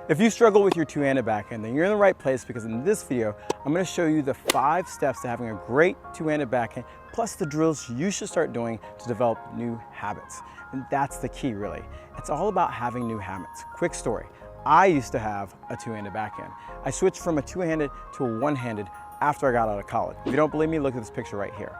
If you struggle with your two-handed backhand, then you're in the right place, because in this video, I'm going to show you the 5 steps to having a great two-handed backhand, plus the drills you should start doing to develop new habits. And that's the key, really. It's all about having new habits. Quick story. I used to have a two-handed backhand. I switched from a two-handed to a one-handed after I got out of college. If you don't believe me, look at this picture right here.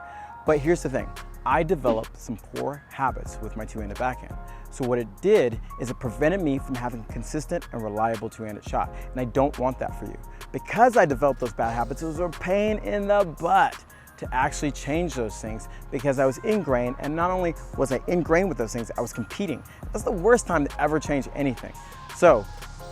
But here's the thing. I developed some poor habits with my two-handed backhand. So what it did is it prevented me from having a consistent and reliable two-handed shot. And I don't want that for you. Because I developed those bad habits, it was a pain in the butt to actually change those things, because I was ingrained, and not only was I ingrained with those things, I was competing. That's the worst time to ever change anything. So,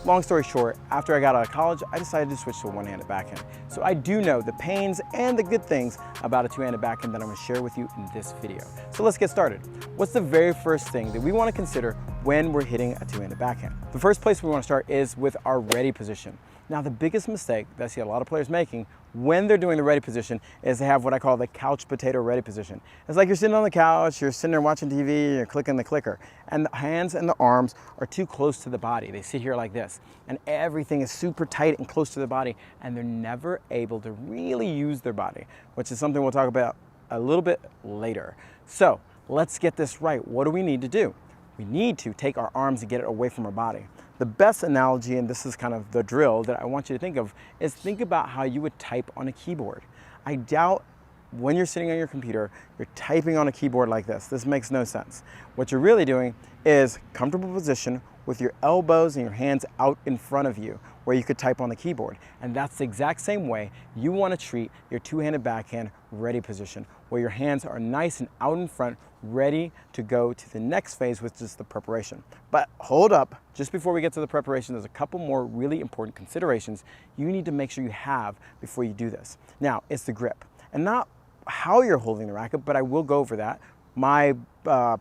long story short, after I got out of college, I decided to switch to a one-handed backhand. So I do know the pains and the good things about a two-handed backhand that I'm going to share with you in this video. So let's get started. What's the very first thing that we want to consider when we're hitting a two-handed backhand? The first place we want to start is with our ready position. Now, the biggest mistake that I see a lot of players making when they're doing the ready position is they have what I call the couch potato ready position. It's like you're sitting on the couch, you're sitting there watching TV, you're clicking the clicker, and the hands and the arms are too close to the body. They sit here like this, and everything is super tight and close to the body, and they're never able to really use their body, which is something we'll talk about a little bit later. So let's get this right. What do we need to do? We need to take our arms and get it away from our body. The best analogy, and this is kind of the drill that I want you to think of, is think about how you would type on a keyboard. I doubt when you're sitting on your computer, you're typing on a keyboard like this. This makes no sense. What you're really doing is comfortable position with your elbows and your hands out in front of you, where you could type on the keyboard. And that's the exact same way you want to treat your two-handed backhand ready position, where your hands are nice and out in front, ready to go to the next phase, which is the preparation. But hold up, just before we get to the preparation, there's a couple more really important considerations you need to make sure you have before you do this. Now, it's the grip, and not how you're holding the racket, but I will go over that. My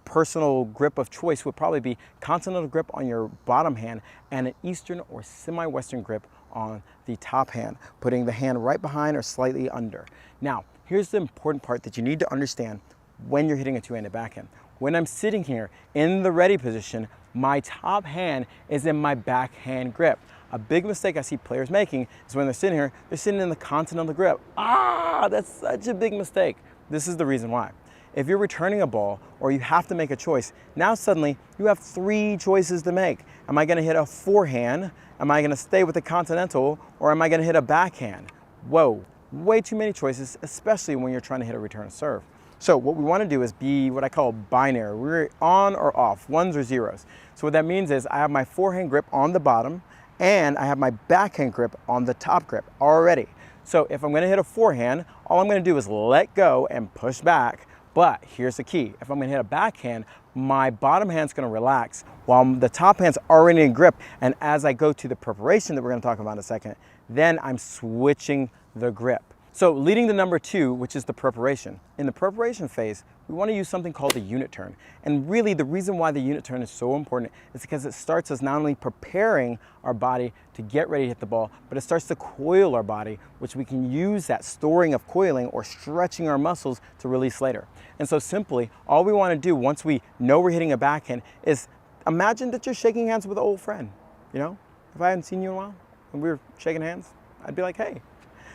personal grip of choice would probably be continental grip on your bottom hand and an Eastern or semi-Western grip on the top hand, putting the hand right behind or slightly under. Now, here's the important part that you need to understand when you're hitting a two-handed backhand. When I'm sitting here in the ready position, my top hand is in my backhand grip. A big mistake I see players making is when they're sitting here, they're sitting in the continental grip. That's such a big mistake. This is the reason why. If you're returning a ball or you have to make a choice, now suddenly you have 3 choices to make. Am I gonna hit a forehand? Am I gonna stay with the continental? Or am I gonna hit a backhand? Whoa, way too many choices, especially when you're trying to hit a return serve. So what we want to do is be what I call binary. We're on or off, ones or zeros. So what that means is I have my forehand grip on the bottom and I have my backhand grip on the top grip already. So if I'm going to hit a forehand, all I'm going to do is let go and push back. But here's the key. If I'm going to hit a backhand, my bottom hand's going to relax while the top hand's already in grip. And as I go to the preparation that we're going to talk about in a second, then I'm switching the grip. So leading to number 2, which is the preparation. In the preparation phase, we want to use something called the unit turn. And really the reason why the unit turn is so important is because it starts us not only preparing our body to get ready to hit the ball, but it starts to coil our body, which we can use that storing of coiling or stretching our muscles to release later. And so simply, all we want to do once we know we're hitting a backhand is imagine that you're shaking hands with an old friend. You know, if I hadn't seen you in a while, when we were shaking hands, I'd be like, hey.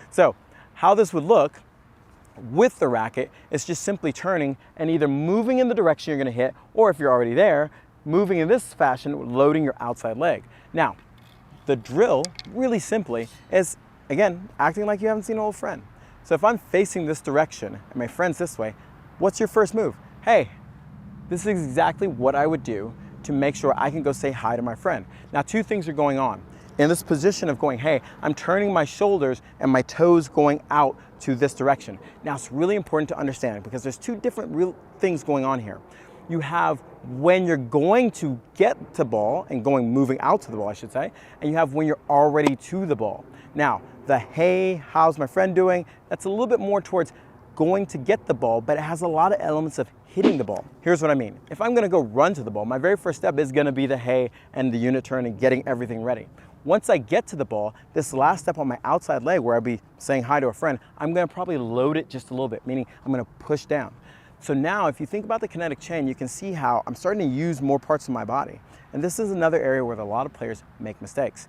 So how this would look with the racket is just simply turning and either moving in the direction you're going to hit, or if you're already there, moving in this fashion, loading your outside leg. Now, the drill, really simply, is, again, acting like you haven't seen an old friend. So if I'm facing this direction and my friend's this way, what's your first move? Hey, this is exactly what I would do to make sure I can go say hi to my friend. Now, 2 things are going on. In this position of going, hey, I'm turning my shoulders and my toes going out to this direction. Now, it's really important to understand because there's 2 different real things going on here. You have when you're going to get the ball and moving out to the ball, I should say, and you have when you're already to the ball. Now, the hey, how's my friend doing? That's a little bit more towards going to get the ball, but it has a lot of elements of hitting the ball. Here's what I mean. If I'm gonna go run to the ball, my very first step is gonna be the hey and the unit turn and getting everything ready. Once I get to the ball, this last step on my outside leg where I'll be saying hi to a friend, I'm gonna probably load it just a little bit, meaning I'm gonna push down. So now if you think about the kinetic chain, you can see how I'm starting to use more parts of my body. And this is another area where a lot of players make mistakes.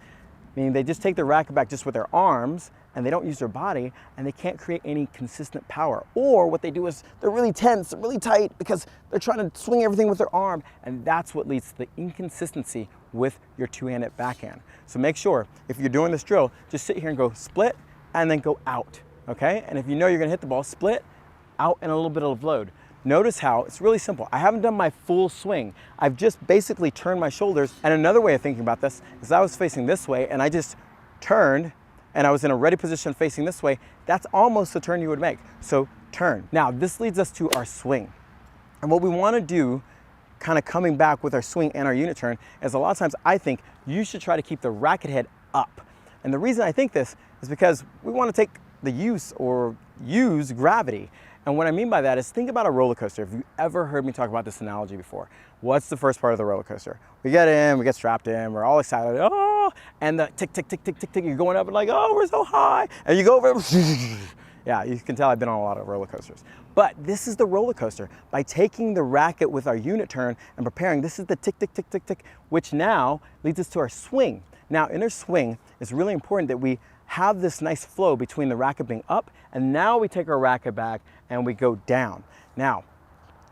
Meaning they just take the racket back just with their arms and they don't use their body and they can't create any consistent power. Or what they do is they're really tense, really tight because they're trying to swing everything with their arm, and that's what leads to the inconsistency with your two-handed backhand. So make sure if you're doing this drill, just sit here and go split and then go out, okay? And if you know you're gonna hit the ball, split, out, and a little bit of load. Notice how it's really simple. I haven't done my full swing. I've just basically turned my shoulders. And another way of thinking about this is I was facing this way and I just turned and I was in a ready position facing this way. That's almost the turn you would make. So turn. Now this leads us to our swing. And what we want to do, kind of coming back with our swing and our unit turn, is a lot of times I think you should try to keep the racket head up. And the reason I think this is because we want to take the use gravity. And what I mean by that is think about a roller coaster. If you ever heard me talk about this analogy before, what's the first part of the roller coaster? We get in, we get strapped in, we're all excited, oh, and the tick, tick, tick, tick, tick, tick, you're going up and like, oh, we're so high. And you go over, yeah, you can tell I've been on a lot of roller coasters. But this is the roller coaster. By taking the racket with our unit turn and preparing, this is the tick, tick, tick, tick, tick, which now leads us to our swing. Now in our swing, it's really important that we have this nice flow between the racket being up, and now we take our racket back and we go down. Now,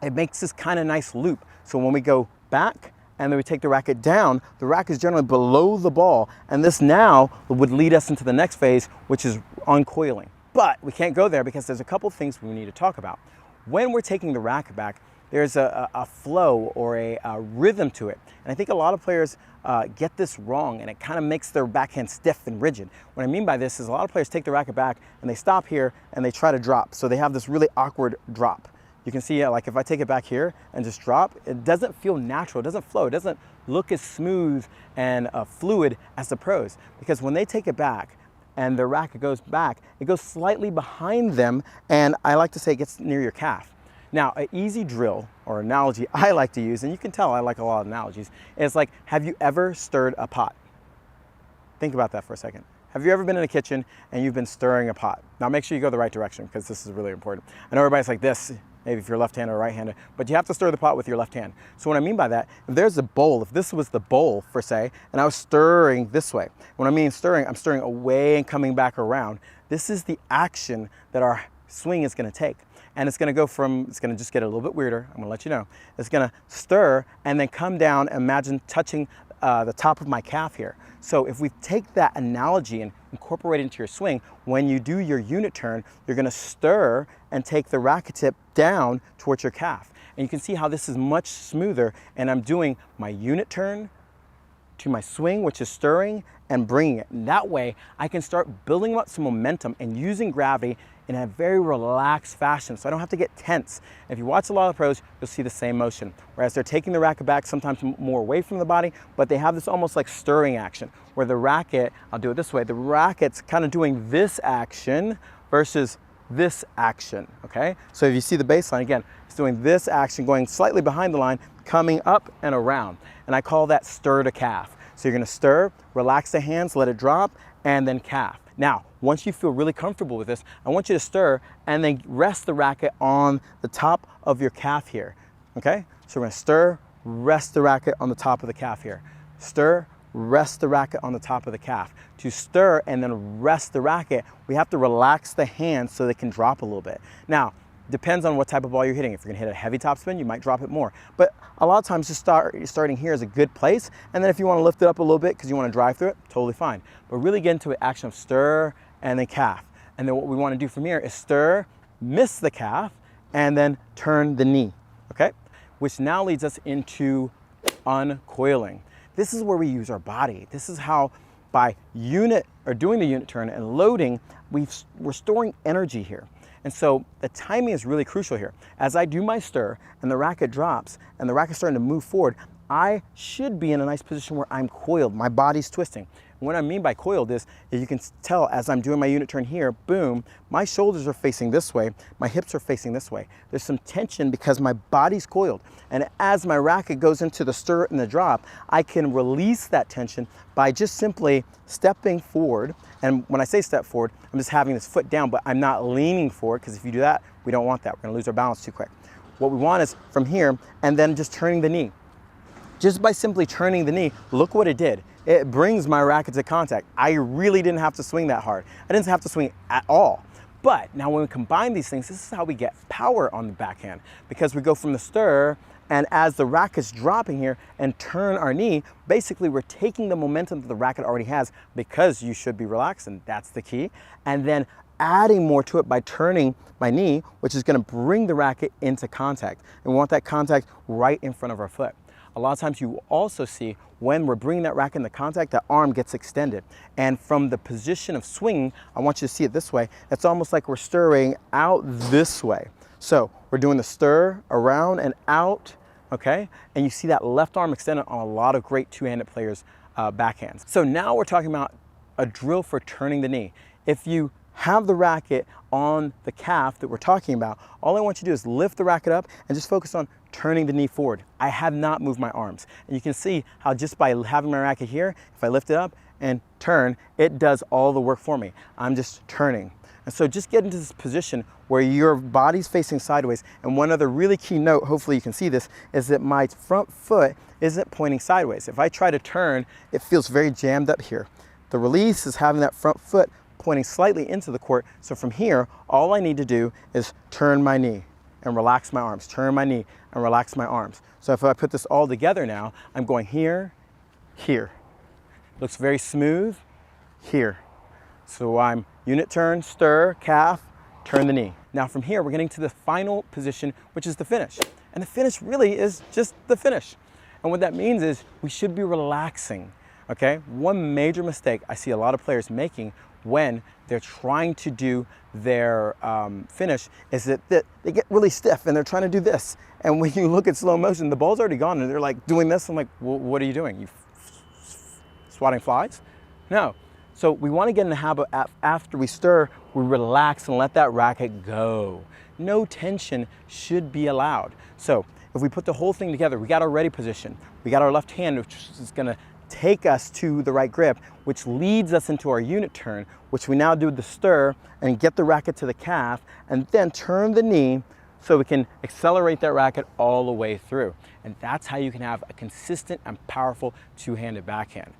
it makes this kind of nice loop. So when we go back and then we take the racket down, the racket is generally below the ball, and this now would lead us into the next phase, which is uncoiling. But we can't go there because there's a couple things we need to talk about. When we're taking the racket back, there's a flow or a rhythm to it. And I think a lot of players get this wrong, and it kind of makes their backhand stiff and rigid. What I mean by this is a lot of players take the racket back and they stop here and they try to drop. So they have this really awkward drop. You can see like if I take it back here and just drop, it doesn't feel natural, it doesn't flow, it doesn't look as smooth and fluid as the pros. Because when they take it back and the racket goes back, it goes slightly behind them, and I like to say it gets near your calf. Now, an easy drill or analogy I like to use, and you can tell I like a lot of analogies, is like, have you ever stirred a pot? Think about that for a second. Have you ever been in a kitchen and you've been stirring a pot? Now make sure you go the right direction because this is really important. I know everybody's like this, maybe if you're left-handed or right-handed, but you have to stir the pot with your left hand. So what I mean by that, if there's a bowl, if this was the bowl for say, and I was stirring this way, when I mean stirring, I'm stirring away and coming back around. This is the action that our swing is gonna take. And it's gonna go from, it's gonna just get a little bit weirder, I'm gonna let you know. It's gonna stir and then come down, imagine touching the top of my calf here. So if we take that analogy and incorporate it into your swing, when you do your unit turn, you're gonna stir and take the racket tip down towards your calf. And you can see how this is much smoother, and I'm doing my unit turn to my swing, which is stirring, and bringing it. And that way, I can start building up some momentum and using gravity in a very relaxed fashion, so I don't have to get tense. If you watch a lot of pros, you'll see the same motion. Whereas they're taking the racket back, sometimes more away from the body, but they have this almost like stirring action, where the racket, I'll do it this way, the racket's kind of doing this action versus this action, okay? So if you see the baseline, again, it's doing this action, going slightly behind the line, coming up and around. And I call that stir to calf. So you're gonna stir, relax the hands, let it drop, and then calf. Now, once you feel really comfortable with this, I want you to stir and then rest the racket on the top of your calf here, okay? So we're gonna stir, rest the racket on the top of the calf here. Stir, rest the racket on the top of the calf. To stir and then rest the racket, we have to relax the hands so they can drop a little bit. Now, depends on what type of ball you're hitting. If you're gonna hit a heavy topspin, you might drop it more. But a lot of times just starting here is a good place. And then if you wanna lift it up a little bit because you wanna drive through it, totally fine. But really get into an action of stir and then calf. And then what we wanna do from here is stir, miss the calf, and then turn the knee, okay? Which now leads us into uncoiling. This is where we use our body. This is how by doing the unit turn and loading, we're storing energy here. And so the timing is really crucial here. As I do my stir and the racket drops and the racket's starting to move forward, I should be in a nice position where I'm coiled, my body's twisting. And what I mean by coiled is you can tell as I'm doing my unit turn here, boom, my shoulders are facing this way, my hips are facing this way. There's some tension because my body's coiled. And as my racket goes into the stir and the drop, I can release that tension by just simply stepping forward. And when I say step forward, I'm just having this foot down, but I'm not leaning forward, because if you do that, we don't want that. We're gonna lose our balance too quick. what we want is from here and then just turning the knee. Just by simply turning the knee, look what it did. It brings my racket to contact. I really didn't have to swing that hard. I didn't have to swing at all. But now when we combine these things, this is how we get power on the backhand, because we go from the stir, and as the racket's dropping here and turn our knee, basically we're taking the momentum that the racket already has, because you should be relaxed, and that's the key, and then adding more to it by turning my knee, which is gonna bring the racket into contact. And we want that contact right in front of our foot. A lot of times you also see when we're bringing that racket into contact, that arm gets extended. And from the position of swinging, I want you to see it this way. It's almost like we're stirring out this way. So we're doing the stir around and out, okay? And you see that left arm extended on a lot of great two-handed players' backhands. So now we're talking about a drill for turning the knee. If you have the racket on the calf that we're talking about, all I want you to do is lift the racket up and just focus on turning the knee forward. I have not moved my arms. And you can see how just by having my racket here, if I lift it up and turn, it does all the work for me. I'm just turning. And so just get into this position where your body's facing sideways. And one other really key note, hopefully you can see this, is that my front foot isn't pointing sideways. If I try to turn, it feels very jammed up here. The release is having that front foot pointing slightly into the court. So from here, all I need to do is turn my knee and relax my arms, turn my knee and relax my arms. So if I put this all together now, I'm going here, here. Looks very smooth, here. So I'm unit turn, stir, calf, turn the knee. Now from here, we're getting to the final position, which is the finish. And the finish really is just the finish. And what that means is we should be relaxing, okay? One major mistake I see a lot of players making when they're trying to do their finish is that they get really stiff and they're trying to do this. And when you look at slow motion, the ball's already gone and they're like doing this. I'm like, well, what are you doing? You swatting flies? No. So we want to get in the habit after we stir, we relax and let that racket go. No tension should be allowed. So if we put the whole thing together, we got our ready position. We got our left hand, which is going to take us to the right grip, which leads us into our unit turn, which we now do the stir and get the racket to the calf and then turn the knee so we can accelerate that racket all the way through. And that's how you can have a consistent and powerful two-handed backhand.